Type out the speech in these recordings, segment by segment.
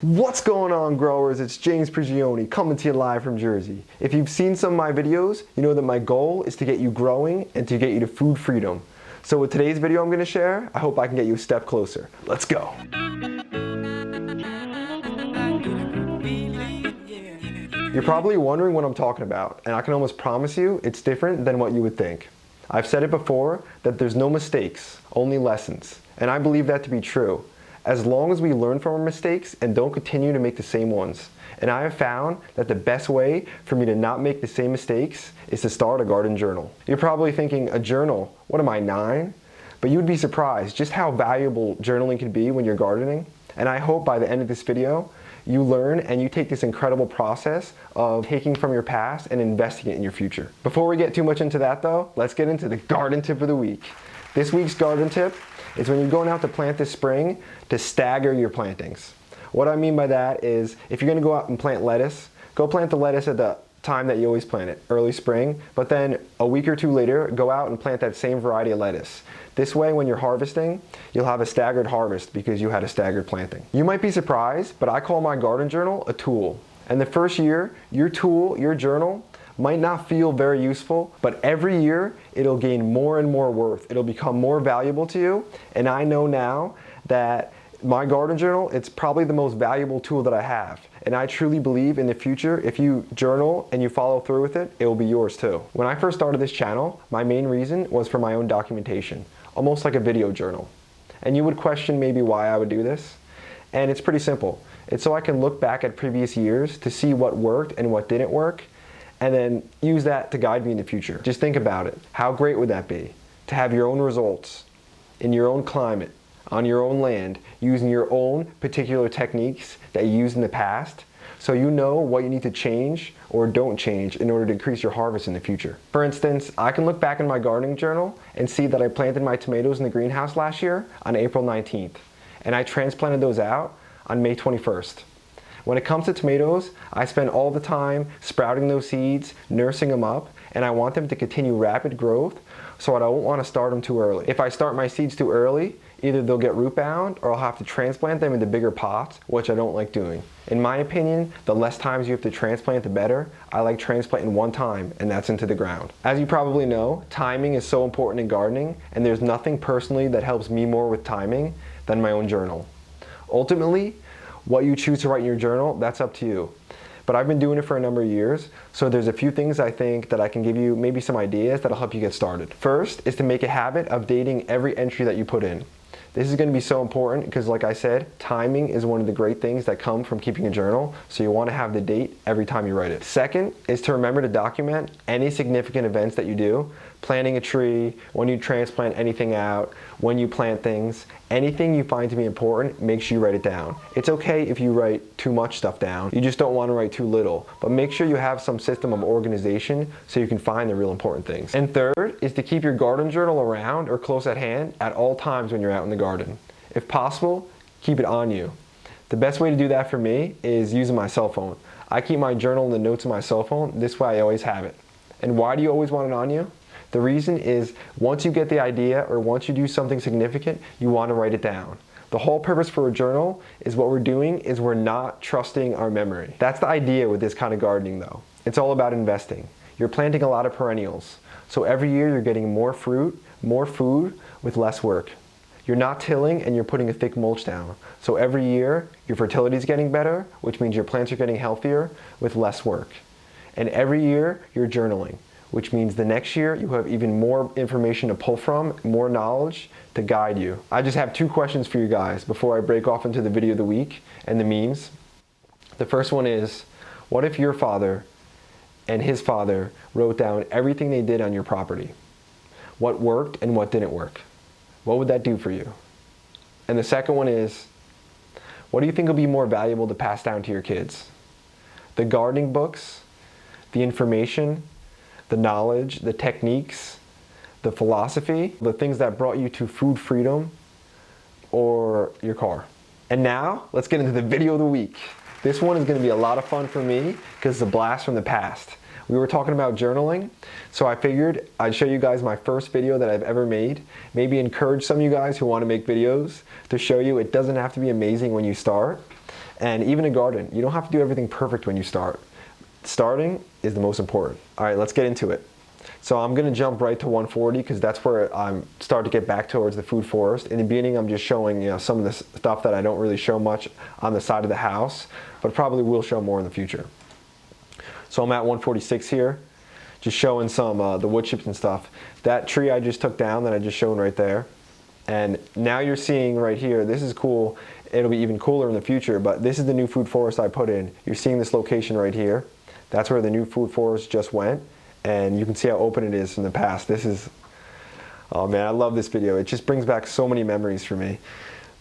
What's going on, growers? It's James Prigioni coming to you live from Jersey. If you've seen some of my videos, you know that my goal is to get you growing and to get you to food freedom. So with today's video I'm going to share, I hope I can get you a step closer. Let's go. You're probably wondering what I'm talking about, and I can almost promise you it's different than what you would think. I've said it before that there's no mistakes, only lessons, and I believe that to be true. As long as we learn from our mistakes and don't continue to make the same ones. And I have found that the best way for me to not make the same mistakes is to start a garden journal. You're probably thinking, a journal? What am I, 9? But you'd be surprised just how valuable journaling can be when you're gardening. And I hope by the end of this video, you learn and you take this incredible process of taking from your past and investing it in your future. Before we get too much into that though, let's get into the garden tip of the week. This week's garden tip is when you're going out to plant this spring, to stagger your plantings. What I mean by that is, if you're gonna go out and plant lettuce, go plant the lettuce at the time that you always plant it, early spring, but then a week or two later, go out and plant that same variety of lettuce. This way, when you're harvesting, you'll have a staggered harvest because you had a staggered planting. You might be surprised, but I call my garden journal a tool. And the first year, your tool, your journal, might not feel very useful, but every year it'll gain more and more worth. It'll become more valuable to you. And I know now that my garden journal, it's probably the most valuable tool that I have. And I truly believe in the future, if you journal and you follow through with it, it will be yours too. When I first started this channel, my main reason was for my own documentation, almost like a video journal. And you would question maybe why I would do this. And it's pretty simple. It's so I can look back at previous years to see what worked and what didn't work, and then use that to guide me in the future. Just think about it. How great would that be? To have your own results, in your own climate, on your own land, using your own particular techniques that you used in the past, so you know what you need to change or don't change in order to increase your harvest in the future. For instance, I can look back in my gardening journal and see that I planted my tomatoes in the greenhouse last year on April 19th, and I transplanted those out on May 21st. When it comes to tomatoes, I spend all the time sprouting those seeds, nursing them up, and I want them to continue rapid growth, so I don't want to start them too early. If I start my seeds too early, either they'll get root bound or I'll have to transplant them into bigger pots, which I don't like doing. In my opinion, the less times you have to transplant, the better. I like transplanting one time, and that's into the ground. As you probably know, timing is so important in gardening, and there's nothing personally that helps me more with timing than my own journal. Ultimately, what you choose to write in your journal, that's up to you. But I've been doing it for a number of years, so there's a few things I think that I can give you, maybe some ideas that'll help you get started. First is to make a habit of dating every entry that you put in. This is going to be so important because, like I said, timing is one of the great things that come from keeping a journal, so you want to have the date every time you write it. Second is to remember to document any significant events that you do. Planting a tree, when you transplant anything out, when you plant things, anything you find to be important, make sure you write it down. It's okay if you write too much stuff down, you just don't want to write too little, but make sure you have some system of organization so you can find the real important things. And third is to keep your garden journal around or close at hand at all times when you're out in the garden. If possible, keep it on you. The best way to do that for me is using my cell phone. I keep my journal and the notes on my cell phone, this way I always have it. And why do you always want it on you? The reason is, once you get the idea or once you do something significant, you want to write it down. The whole purpose for a journal is what we're doing is we're not trusting our memory. That's the idea with this kind of gardening though. It's all about investing. You're planting a lot of perennials. So every year you're getting more fruit, more food with less work. You're not tilling and you're putting a thick mulch down. So every year your fertility is getting better, which means your plants are getting healthier with less work. And every year you're journaling, which means the next year you have even more information to pull from, more knowledge to guide you. I just have 2 questions for you guys before I break off into the video of the week and the memes. The first one is, what if your father and his father wrote down everything they did on your property? What worked and what didn't work? What would that do for you? And the second one is, what do you think will be more valuable to pass down to your kids? The gardening books, the information, the knowledge, the techniques, the philosophy, the things that brought you to food freedom, or your car. And now, let's get into the video of the week. This one is going to be a lot of fun for me because it's a blast from the past. We were talking about journaling, so I figured I'd show you guys my first video that I've ever made. Maybe encourage some of you guys who want to make videos to show you it doesn't have to be amazing when you start. And even a garden, you don't have to do everything perfect when you start. Starting is the most important. All right, let's get into it. So I'm gonna jump right to 140 because that's where I'm starting to get back towards the food forest. In the beginning, I'm just showing some of the stuff that I don't really show much on the side of the house, but probably will show more in the future. So I'm at 146 here, just showing some the wood chips and stuff. That tree I just took down that I just shown right there. And now you're seeing right here, this is cool. It'll be even cooler in the future, but this is the new food forest I put in. You're seeing this location right here. That's where the new food forest just went. And you can see how open it is from the past. This is, oh man, I love this video. It just brings back so many memories for me.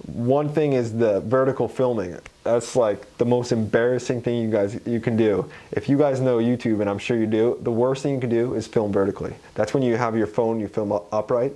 One thing is the vertical filming. That's like the most embarrassing thing you can do. If you guys know YouTube, and I'm sure you do, the worst thing you can do is film vertically. That's when you have your phone, you film upright.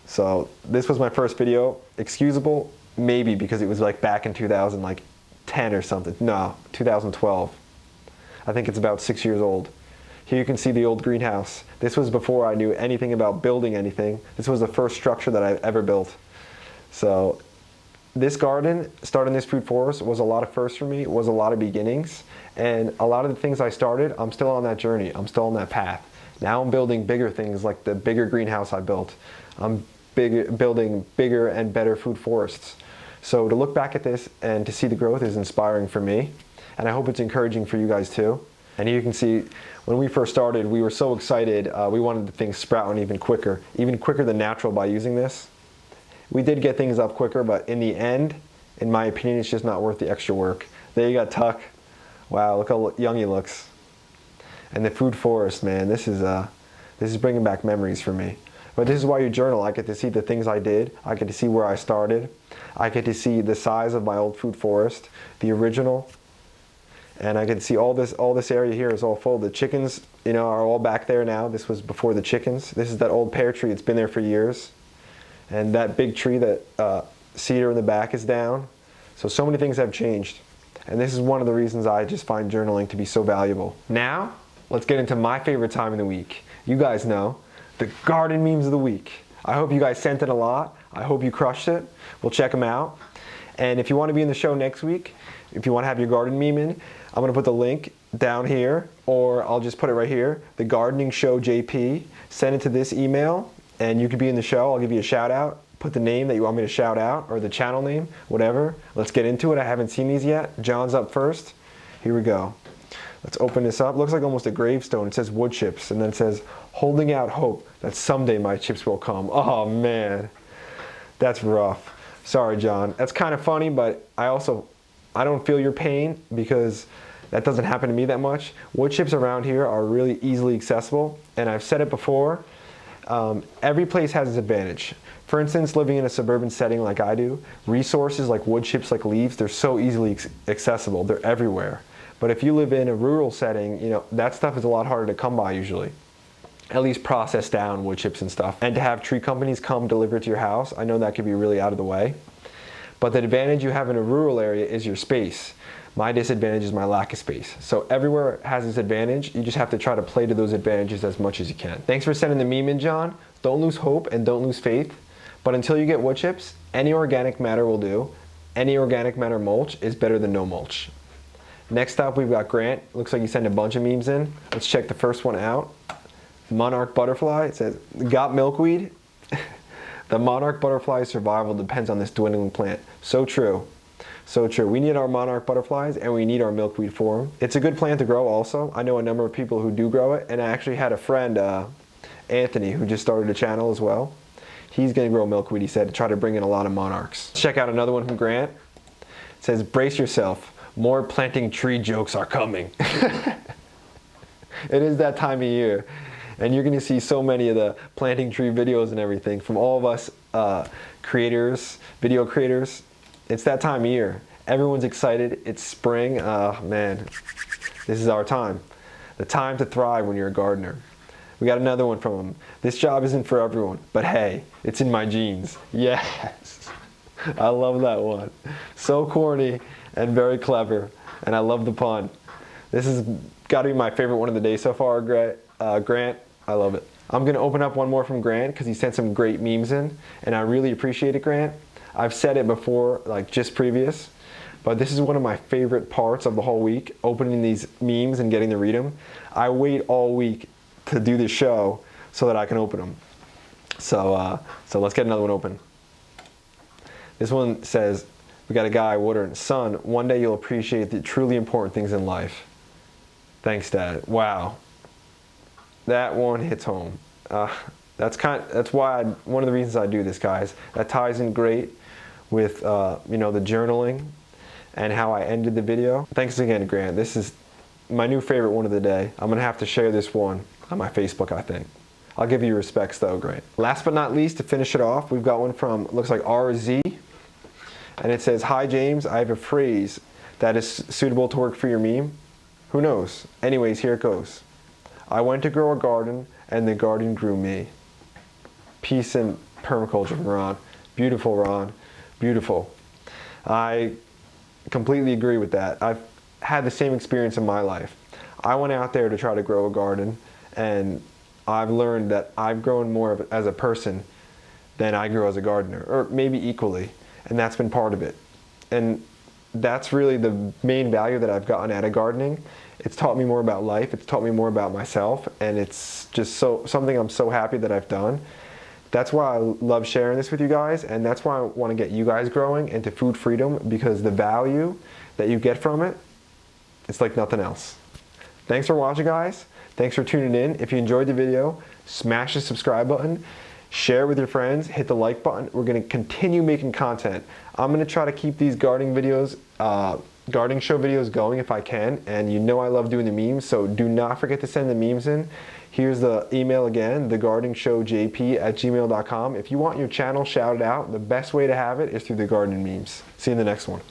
So this was my first video. Excusable, maybe because it was like back in 2010 or something. No, 2012. I think it's about 6 years old. Here you can see the old greenhouse. This was before I knew anything about building anything. This was the first structure that I ever built. So this garden, starting this food forest, was a lot of firsts for me. It was a lot of beginnings. And a lot of the things I started, I'm still on that journey. I'm still on that path. Now I'm building bigger things like the bigger greenhouse I built. I'm building bigger and better food forests. So to look back at this and to see the growth is inspiring for me. And I hope it's encouraging for you guys too. And you can see, when we first started, we were so excited. We wanted the things sprouting even quicker than natural by using this. We did get things up quicker, but in the end, in my opinion, it's just not worth the extra work. There you got Tuck. Wow, look how young he looks. And the food forest, man, this is bringing back memories for me. But this is why you journal. I get to see the things I did. I get to see where I started. I get to see the size of my old food forest, the original. And I can see all this area here is all full. The chickens, are all back there now. This was before the chickens. This is that old pear tree. It's been there for years. And that big tree, that cedar in the back, is down. So many things have changed. And this is one of the reasons I just find journaling to be so valuable. Now, let's get into my favorite time of the week. You guys know, the garden memes of the week. I hope you guys sent in a lot. I hope you crushed it. We'll check them out. And if you want to be in the show next week, if you want to have your garden meme in, I'm going to put the link down here, or I'll just put it right here, The Gardening Show JP. Send it to this email, and you can be in the show. I'll give you a shout out. Put the name that you want me to shout out, or the channel name, whatever. Let's get into it. I haven't seen these yet. John's up first. Here we go. Let's open this up. Looks like almost a gravestone. It says wood chips, and then it says, holding out hope that someday my chips will come. Oh man, that's rough. Sorry, John. That's kind of funny, but I don't feel your pain because that doesn't happen to me that much. Wood chips around here are really easily accessible, and I've said it before, every place has its advantage. For instance, living in a suburban setting like I do, resources like wood chips, like leaves, they're so easily accessible. They're everywhere. But if you live in a rural setting, that stuff is a lot harder to come by usually. At least processed down wood chips and stuff. And to have tree companies come deliver it to your house, I know that could be really out of the way. But the advantage you have in a rural area is your space. My disadvantage is my lack of space. So everywhere has its advantage. You just have to try to play to those advantages as much as you can. Thanks for sending the meme in, John. Don't lose hope and don't lose faith. But until you get wood chips, any organic matter will do. Any organic matter mulch is better than no mulch. Next up, we've got Grant. Looks like he sent a bunch of memes in. Let's check the first one out. Monarch butterfly. It says, got milkweed? The monarch butterfly's survival depends on this dwindling plant. So true. So true. We need our monarch butterflies and we need our milkweed for them. It's a good plant to grow also. I know a number of people who do grow it, and I actually had a friend, Anthony, who just started a channel as well. He's going to grow milkweed, he said, to try to bring in a lot of monarchs. Let's check out another one from Grant. It says, brace yourself. More planting tree jokes are coming. It is that time of year. And you're going to see so many of the planting tree videos and everything from all of us creators, video creators. It's that time of year. Everyone's excited. It's spring. Man, this is our time. The time to thrive when you're a gardener. We got another one from him. This job isn't for everyone, but hey, it's in my genes. Yes. I love that one. So corny and very clever, and I love the pun. This has got to be my favorite one of the day so far, Grant. I love it. I'm going to open up one more from Grant because he sent some great memes in, and I really appreciate it, Grant. I've said it before, like just previous, but this is one of my favorite parts of the whole week, opening these memes and getting to read them. I wait all week to do the show so that I can open them. So let's get another one open. This one says, we got a guy, Woodard, son, one day you'll appreciate the truly important things in life. Thanks, Dad. Wow. That one hits home. That's why one of the reasons I do this, guys. That ties in great with the journaling and how I ended the video. Thanks again, Grant. This is my new favorite one of the day. I'm gonna have to share this one on my Facebook, I think. I'll give you respects though, Grant. Last but not least, to finish it off, we've got one from, looks like RZ, and it says, hi James, I have a phrase that is suitable to work for your meme. Who knows? Anyways, here it goes. I went to grow a garden and the garden grew me. Peace and permaculture from Ron. Beautiful, Ron. Beautiful. I completely agree with that. I've had the same experience in my life. I went out there to try to grow a garden, and I've learned that I've grown more as a person than I grew as a gardener, or maybe equally, and that's been part of it. And that's really the main value that I've gotten out of gardening. It's taught me more about life, it's taught me more about myself, and it's just something I'm so happy that I've done. That's why I love sharing this with you guys, and that's why I want to get you guys growing into food freedom, because the value that you get from it, it's like nothing else. Thanks for watching, guys. Thanks for tuning in. If you enjoyed the video, smash the subscribe button, share with your friends, hit the like button. We're going to continue making content. I'm going to try to keep these gardening videos, gardening show videos going if I can, and you know I love doing the memes, so do not forget to send the memes in. Here's the email again, thegardeningshowjp@gmail.com. If you want your channel shouted out, the best way to have it is through the gardening memes. See you in the next one.